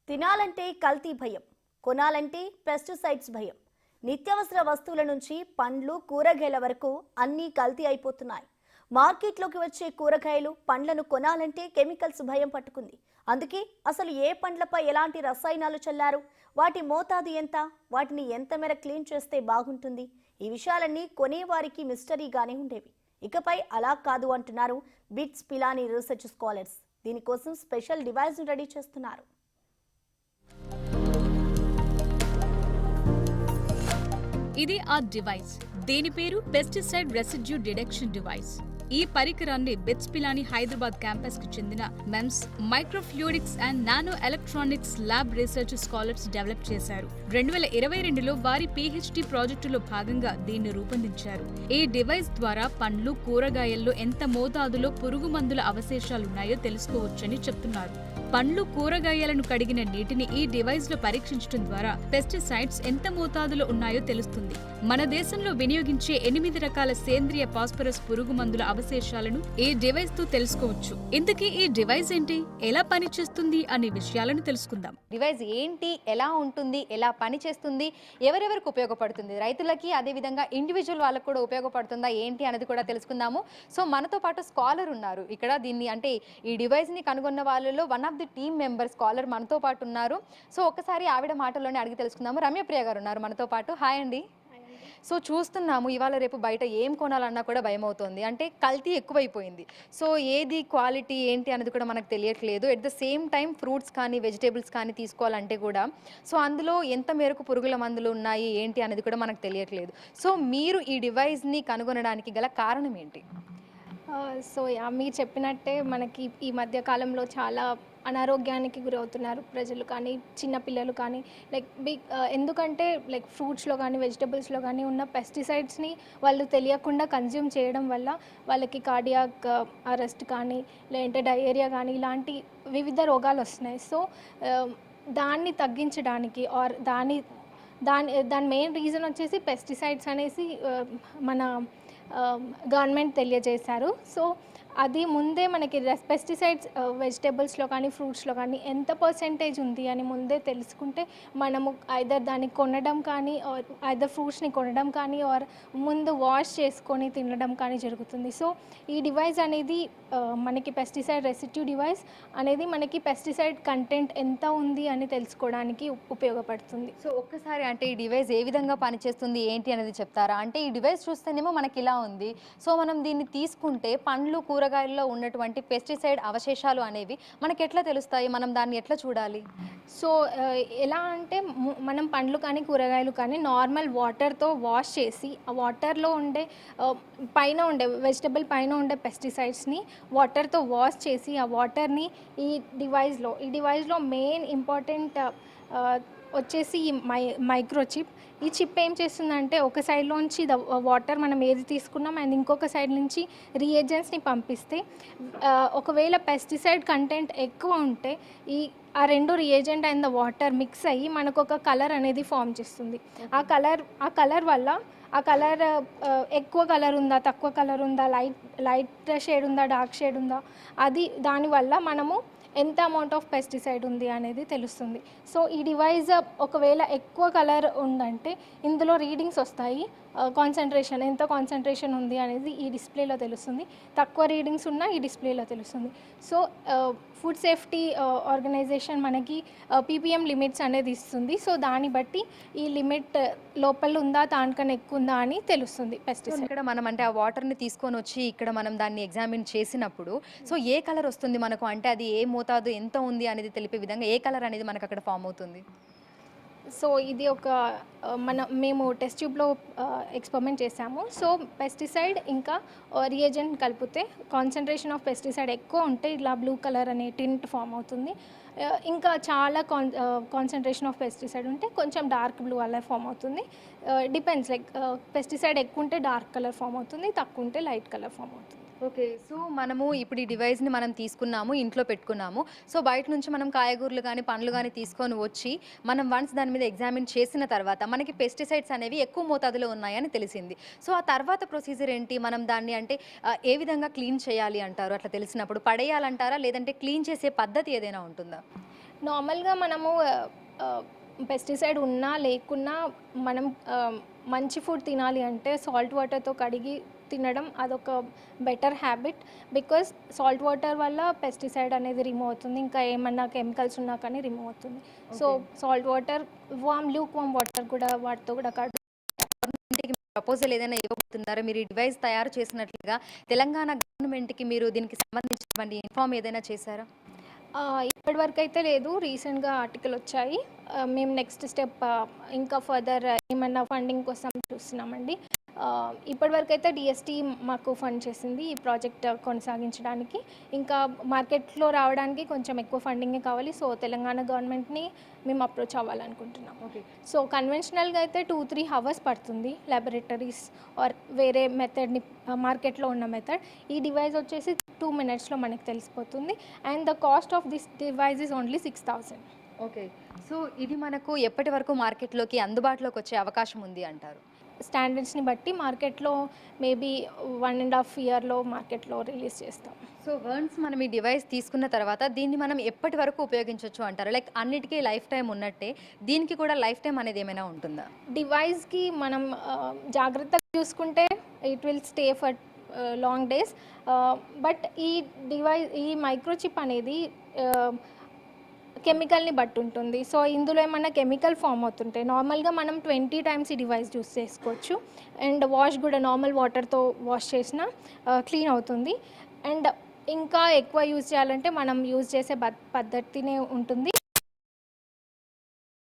తినాలంటే కల్తీ భయం, కొనాలంటే పెస్టిసైడ్స్ భయం. నిత్యావసర వస్తువుల నుంచి పండ్లు కూరగాయల వరకు అన్నీ కల్తీ అయిపోతున్నాయి. మార్కెట్లోకి వచ్చే కూరగాయలు పండ్లను కొనాలంటే కెమికల్స్ భయం పట్టుకుంది. అందుకే అసలు ఏ పండ్లపై ఎలాంటి రసాయనాలు చల్లారు, వాటి మోతాదు ఎంత, వాటిని ఎంత మేర క్లీన్ చేస్తే బాగుంటుంది, ఈ విషయాలన్నీ కొనేవారికి మిస్టరీగానే ఉండేవి. ఇకపై అలా కాదు అంటున్నారు బిట్స్ పిలానీ రీసెర్చ్ స్కాలర్స్. దీనికోసం స్పెషల్ డివైస్ రెడీ చేస్తున్నారు. ఇది ఆ డివైస్. దీని పేరు పెస్టిసైడ్ రెసిడ్యూ డిటెక్షన్ డివైస్. ఈ పరికరాన్ని బిట్స్ పిలానీ హైదరాబాద్ క్యాంపస్ కు చెందిన memes microfluidics and nano electronics lab research scholars develop చేశారు. 2022లో వారి PhD ప్రాజెక్టులో భాగంగా దీన్ని రూపొందించారు. ఈ డివైస్ ద్వారా పండ్లు కూరగాయల్లో ఎంత మోతాదులో పురుగు మందుల అవశేషాలున్నాయో తెలుసుకోవచ్చని చెప్తున్నారు. పండ్లు కూరగాయలను కడిగిన నీటిని ఈ డివైస్ లో పరీక్షించడం ద్వారా పెస్టిసైడ్స్ ఎంత మోతాదులో ఉన్నాయో తెలుస్తుంది. మన దేశంలో వినియోగించే 8 రకాల సేంద్రియ ఫాస్ఫరస్ పురుగు మందుల అవశేషాలను ఈ డివైస్ తో తెలుసుకోవచ్చు. ఇంతకీ ఈ డివైస్ ఏంటి, ఎలా పనిచేస్తుంది అనే విషయాలను తెలుసుకుందాం. డివైస్ ఏంటి, ఎలా ఉంటుంది, ఎలా పనిచేస్తుంది, ఎవరెవరికి ఉపయోగపడుతుంది, రైతులకి అదే విధంగా ఇండివిజువల్ వాళ్ళకు కూడా ఉపయోగపడుతుందా ఏంటి అనేది కూడా తెలుసుకుందాము. సో మనతో పాటు స్కాలర్ ఉన్నారు ఇక్కడ. దీన్ని అంటే ఈ డివైస్ ని కనుగొన్న వాళ్ళలో one of the team member scholar మనతో పాటు ఉన్నారు. సో ఒక్కసారి ఆవిడ మాటల్లోనే అడిగి తెలుసుకుందాము. రమ్యప్రియ గారు ఉన్నారు మనతో పాటు. హాయ్ అండి. సో చూస్తున్నాము ఇవాళ రేపు బయట ఏం కొనాలన్నా కూడా భయం అవుతుంది, అంటే కల్తీ ఎక్కువైపోయింది. సో ఏది క్వాలిటీ ఏంటి అనేది కూడా మనకు తెలియట్లేదు. At the same time fruits కానీ వెజిటేబుల్స్ కానీ తీసుకోవాలంటే కూడా సో అందులో ఎంత మేరకు పురుగుల మందులు ఉన్నాయి ఏంటి అనేది కూడా మనకు తెలియట్లేదు. సో మీరు ఈ డివైస్ని కనుగొనడానికి గల కారణం ఏంటి? సో మీరు చెప్పినట్టే మనకి ఈ మధ్య కాలంలో చాలా అనారోగ్యానికి గురవుతున్నారు ప్రజలు కానీ చిన్నపిల్లలు కానీ. ఎందుకంటే ఫ్రూట్స్లో కానీ వెజిటబుల్స్లో కానీ ఉన్న పెస్టిసైడ్స్ని వాళ్ళు తెలియకుండా కన్జ్యూమ్ చేయడం వల్ల వాళ్ళకి కార్డియాక్ అరెస్ట్ కానీ లేదంటే డయేరియా కానీ ఇలాంటి వివిధ రోగాలు వస్తున్నాయి. సో దాన్ని తగ్గించడానికి దాని మెయిన్ రీజన్ వచ్చేసి పెస్టిసైడ్స్ అనేసి మన గవర్నమెంట్ తెలియజేశారు. సో అది ముందే మనకి పెస్టిసైడ్స్ వెజిటేబుల్స్లో కానీ ఫ్రూట్స్లో కానీ ఎంత పర్సెంటేజ్ ఉంది అని ముందే తెలుసుకుంటే మనము ఐదర్ దాన్ని కొనడం కానీ ఐదర్ ఫ్రూట్స్ని కొనడం కానీ ఆర్ ముందు వాష్ చేసుకొని తినడం కానీ జరుగుతుంది. సో ఈ డివైస్ అనేది మనకి పెస్టిసైడ్ రెసిడ్యూ డివైస్ అనేది మనకి పెస్టిసైడ్ కంటెంట్ ఎంత ఉంది అని తెలుసుకోవడానికి ఉపయోగపడుతుంది. సో ఒక్కసారి అంటే ఈ డివైస్ ఏ విధంగా పనిచేస్తుంది ఏంటి అనేది చెప్తారా? అంటే ఈ డివైస్ చూస్తేనేమో మనకి ఇలా ఉంది. సో మనం దీన్ని తీసుకుంటే పండ్లు కూరగాయల్లో ఉన్నటువంటి పెస్టిసైడ్ అవశేషాలు అనేవి మనకి ఎట్లా తెలుస్తాయి, మనం దాన్ని ఎట్లా చూడాలి? సో ఎలా అంటే మనం పండ్లు కానీ కూరగాయలు కానీ నార్మల్ వాటర్తో వాష్ చేసి ఆ వాటర్లో ఉండే పైన ఉండే వెజిటబుల్ పైన ఉండే పెస్టిసైడ్స్ని వాటర్తో వాష్ చేసి ఆ వాటర్ని ఈ డివైస్లో మెయిన్ ఇంపార్టెంట్ వచ్చేసి ఈ మైక్రోచిప్. ఈ చిప్ ఏం చేస్తుందంటే ఒక సైడ్లోంచి వాటర్ మనం ఏది తీసుకున్నాం అండ్ ఇంకొక సైడ్ నుంచి రియేజెంట్స్ని పంపిస్తే ఒకవేళ పెస్టిసైడ్ కంటెంట్ ఎక్కువ ఉంటే ఆ రెండు reagent and the water mix అయ్యి మనకు ఒక కలర్ అనేది ఫామ్ చేస్తుంది. ఆ కలర్ వల్ల ఆ కలర్ ఎక్కువ కలర్ ఉందా, తక్కువ కలర్ ఉందా, లైట్ షేడ్ ఉందా, డార్క్ షేడ్ ఉందా, అది దానివల్ల మనము ఎంత అమౌంట్ ఆఫ్ పెస్టిసైడ్ ఉంది అనేది తెలుస్తుంది. సో ఈ డివైస్ ఒకవేళ ఎక్కువ కలర్ ఉందంటే ఇందులో రీడింగ్స్ వస్తాయి, కాన్సన్ట్రేషన్ ఎంత కాన్సన్ట్రేషన్ ఉంది అనేది ఈ డిస్ప్లేలో తెలుస్తుంది. తక్కువ రీడింగ్స్ ఉన్నా ఈ డిస్ప్లేలో తెలుస్తుంది. సో ఫుడ్ సేఫ్టీ ఆర్గనైజేషన్ మనకి PPM లిమిట్స్ అనేది ఇస్తుంది. సో దాన్ని బట్టి ఈ లిమిట్ లోపల ఉందా దానికన్నా ఎక్కువ ఉందా అని తెలుస్తుంది పెస్టిసైడ్. ఇక్కడ మనం అంటే ఆ వాటర్ని తీసుకొని వచ్చి ఇక్కడ మనం దాన్ని ఎగ్జామిన్ చేసినప్పుడు సో ఏ కలర్ వస్తుంది మనకు, అంటే అది ఏ మోతాదు ఎంత ఉంది అనేది తెలిపే విధంగా ఏ కలర్ అనేది మనకు అక్కడ ఫామ్ అవుతుంది? సో ఇది మేము టెస్ట్ ట్యూబ్లో ఎక్స్పెరిమెంట్ చేసాము. సో పెస్టిసైడ్ ఇంకా రియేజెంట్ కలిపితే కాన్సన్ట్రేషన్ ఆఫ్ పెస్టిసైడ్ ఎక్కువ ఉంటే ఇలా బ్లూ కలర్ అనే టింట్ ఫామ్ అవుతుంది. ఇంకా చాలా కాన్సన్ట్రేషన్ ఆఫ్ పెస్టిసైడ్ ఉంటే కొంచెం డార్క్ బ్లూ అలా ఫామ్ అవుతుంది. డిపెండ్స్ పెస్టిసైడ్ ఎక్కువ ఉంటే డార్క్ కలర్ ఫామ్ అవుతుంది, తక్కువ ఉంటే లైట్ కలర్ ఫామ్ అవుతుంది. ఓకే. సో మనము ఇప్పుడు ఈ డివైస్ని మనం తీసుకున్నాము, ఇంట్లో పెట్టుకున్నాము. సో బయట నుంచి మనం కాయగూరలు కానీ పండ్లు కానీ తీసుకొని వచ్చి మనం వన్స్ దాని మీద ఎగ్జామిన్ చేసిన తర్వాత మనకి పెస్టిసైడ్స్ అనేవి ఎక్కువ మోతాదులో ఉన్నాయని తెలిసింది. సో ఆ తర్వాత ప్రొసీజర్ ఏంటి, మనం దాన్ని అంటే ఏ విధంగా క్లీన్ చేయాలి అంటారు? అట్లా తెలిసినప్పుడు పడేయాలంటారా లేదంటే క్లీన్ చేసే పద్ధతి ఏదైనా ఉంటుందా? నార్మల్గా మనము పెస్టిసైడ్ ఉన్నా లేకున్నా మనం మంచి ఫుడ్ తినాలి అంటే సాల్ట్ వాటర్తో కడిగి తినడం అదొక better habit. Because salt water వల్ల పెస్టిసైడ్ అనేది రిమూవ్ అవుతుంది, ఇంకా ఏమన్నా కెమికల్స్ ఉన్నా కానీ రిమూవ్ అవుతుంది. So salt water, Luke warm water కూడా వాటితో కూడా ప్రపోజల్ ఏదైనా ఇవ్వబోతున్నారా? మీరు ఈ డివైస్ తయారు చేసినట్లుగా తెలంగాణ గవర్నమెంట్కి మీరు దీనికి సంబంధించినటువంటి ఇన్ఫార్మ్ ఏదైనా చేశారా? ఇప్పటివరకు అయితే లేదు. రీసెంట్గా ఆర్టికల్ వచ్చాయి. మేము నెక్స్ట్ స్టెప్ ఇంకా ఫర్దర్ ఏమన్నా ఫండింగ్ కోసం చూస్తున్నామండి. ఇప్పటివరకు అయితే డిఎస్టీ మాకు ఫండ్ చేసింది ఈ ప్రాజెక్ట్ కొనసాగించడానికి. ఇంకా మార్కెట్లో రావడానికి కొంచెం ఎక్కువ ఫండింగే కావాలి. సో తెలంగాణ గవర్నమెంట్ని మేము అప్రోచ్ అవ్వాలనుకుంటున్నాం. సో కన్వెన్షనల్గా అయితే 2-3 hours పడుతుంది, ల్యాబొరేటరీస్ ఆర్ వేరే మెథడ్ని మార్కెట్లో ఉన్న మెథడ్. ఈ డివైస్ వచ్చేసి 2 minutesలో మనకు తెలిసిపోతుంది. And the cost of this device is only 6,000. Okay, so ఇది మనకు ఎప్పటి వరకు మార్కెట్లోకి అందుబాటులోకి వచ్చే అవకాశం ఉంది అంటారు? స్టాండర్డ్స్ని బట్టి మార్కెట్లో మేబీ 1.5 yearలో మార్కెట్లో రిలీజ్ చేస్తాం. సో వన్స్ మనం ఈ డివైస్ తీసుకున్న తర్వాత దీన్ని మనం ఎప్పటి వరకు ఉపయోగించవచ్చు అంటారు? లైక్ అన్నిటికీ లైఫ్ టైం ఉన్నట్టే దీనికి కూడా లైఫ్ టైం అనేది ఏమైనా ఉంటుందా? డివైస్కి మనం జాగ్రత్తగా చూసుకుంటే it will stay for long days. But ఈ మైక్రోచిప్ అనేది కెమికల్ని బట్టి ఉంటుంది. సో ఇందులో ఏమన్నా కెమికల్ ఫామ్ అవుతుంటే నార్మల్గా మనం 20 times ఈ డివైస్ యూస్ చేసుకోవచ్చు. అండ్ వాష్ కూడా నార్మల్ వాటర్తో వాష్ చేసినా క్లీన్ అవుతుంది. అండ్ ఇంకా ఎక్కువ యూజ్ చేయాలంటే మనం యూజ్ చేసే పద్ధతినే ఉంటుంది.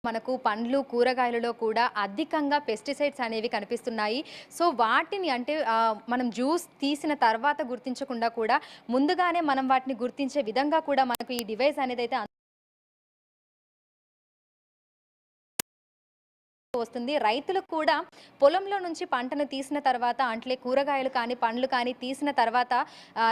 మనకు పండ్లు కూరగాయలలో కూడా అధికంగా పెస్టిసైడ్స్ అనేవి కనిపిస్తున్నాయి. సో వాటిని అంటే మనం జ్యూస్ తీసిన తర్వాత గుర్తించకుండా కూడా ముందుగానే మనం వాటిని గుర్తించే విధంగా కూడా మనకు ఈ డివైస్ అనేది అయితే వస్తుంది. రైతులు కూడా పొలంలో నుంచి పంటను తీసిన తర్వాత అంటే కూరగాయలు కానీ పండ్లు కానీ తీసిన తర్వాత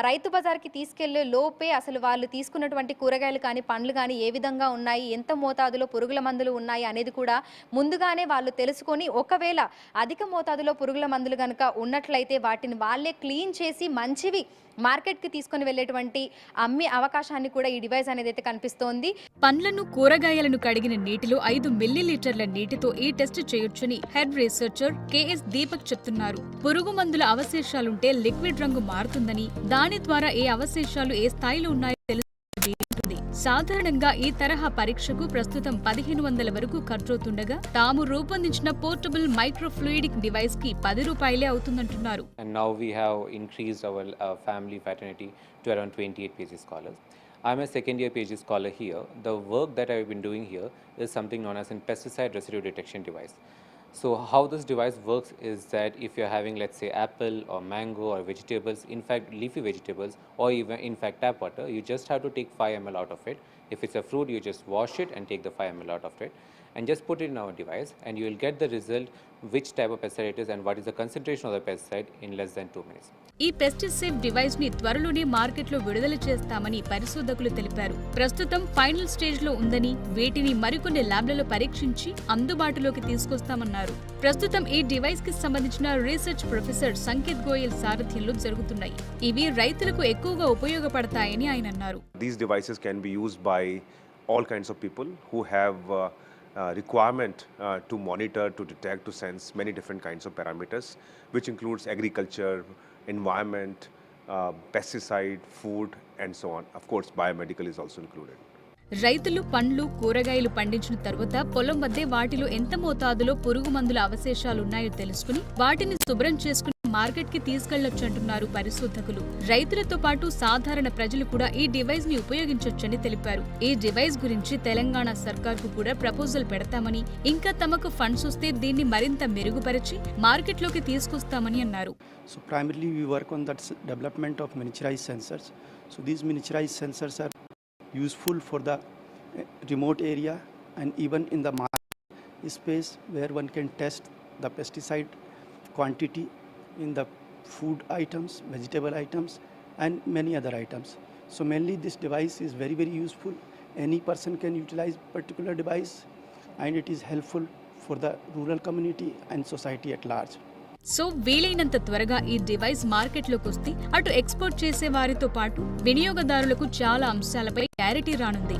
రైతు బజార్కి తీసుకెళ్లే లోపే అసలు వాళ్ళు తీసుకున్నటువంటి కూరగాయలు కానీ పండ్లు కానీ ఏ విధంగా ఉన్నాయి, ఎంత మోతాదులో పురుగుల మందులు ఉన్నాయి అనేది కూడా ముందుగానే వాళ్ళు తెలుసుకొని ఒకవేళ అధిక మోతాదులో పురుగుల మందులు కనుక ఉన్నట్లయితే వాటిని వాళ్ళే క్లీన్ చేసి మంచివి మార్కెట్కి తీసుకొని వెళ్ళేటువంటి అమ్మే అవకాశాన్ని కూడా ఈ డివైస్ అనేది అయితే కనిపిస్తోంది. పండ్లను కూరగాయలను కడిగిన నీటిలో 5 milliliters నీటితో ఈ టెస్ట్ చేయొచ్చని హెడ్ రీసెర్చర్ కెఎస్ దీపక్ చెప్తున్నారు. పురుగు మందుల అవశేషాలుంటే లిక్విడ్ రంగు మారుతుందని, దాని ద్వారా ఏ అవశేషాలు ఏ స్థాయిలో ఉన్నాయో తెలుస్తుంది. సాధారణంగా ఈ తరహా పరీక్షకు ప్రస్తుతం 1500 వరకు ఖర్చవుతుండగా తాము రూపొందించిన పోర్టబుల్ మైక్రోఫ్లూయిడిక్ డివైస్ కి ₹10 అవుతుందంటున్నారు. And now we have increased our family fraternity to around 28 PhD scholars. I'm a second year PhD scholar here. The work that I've been doing here is something known as a pesticide residue detection device. So how this device works is that if you're having, let's say, apple or mango or vegetables, in fact leafy vegetables, or even in fact tap water, you just have to take 5 ml out of it. If it's a fruit, you just wash it and take the 5 ml out of it and just put it in our device, and you will get the result which type of pesticide it is and what is the concentration of the pesticide in less than 2 minutes. ఈ pesticide device ని త్వరలోనే మార్కెట్లో విడుదల చేస్తామని పరిశోధకులు తెలిపారు. ప్రస్తుతం final stage లో ఉందని, వీటిని మరికొన్ని ల్యాబ్లలో పరీక్షించి అందుబాటులోకి తీసుకొస్తామన్నారు. ప్రస్తుతం ఈ డివైస్ కి సంబంధించిన రీసెర్చ్ ప్రొఫెసర్ సంకేత్ గోయల్ సారథ్యంలో జరుగుతున్నాయి. ఇవి రైతులకు ఎక్కువగా ఉపయోగపడతాయని ఆయన అన్నారు. These devices can be used by all kinds of people who have requirement to monitor, to detect, to sense many different kinds of parameters, which includes agriculture, environment, pesticide, food, and so on. Of course, biomedical is also included. రైతులు పండ్లు కూరగాయలు పండించిన తర్వాత పొలం వద్దే వాటిలో ఎంత మోతాదులో పురుగు మందుల అవశేషాలున్నాయో తెలుసుకుని వాటిని శుభ్రం చేసుకుని మార్కెట్ కి తీసుకెళ్లొచ్చంటున్నారు పరిశోధకులు. రైతులతో పాటు సాధారణ ప్రజలు కూడా ఈ డివైస్ ని ఉపయోగించొచ్చని తెలిపారు. ఈ డివైస్ గురించి తెలంగాణ సర్కార్ కు కూడా ప్రపోజల్ పెడతామని, ఇంకా తమకు ఫండ్స్ వస్తే దీన్ని మరింత మెరుగుపరిచి మార్కెట్ లోకి తీసుకొస్తామని అన్నారు. So primarily we work on that development of miniaturized sensors. So these miniaturized sensors are useful for the remote area and even in the market space where one can test the pesticide quantity in the food items, vegetable items, and many other items. So mainly this device is very, very useful. Any person can utilize particular device, and it is helpful for the rural community and society at large. So వీలైనంత త్వరగా ఈ device మార్కెట్లోకి వస్తే అటు export చేసే వారితో పాటు వినియోగదారులకు చాలా అంశాలపై క్లారిటీ రానుంది.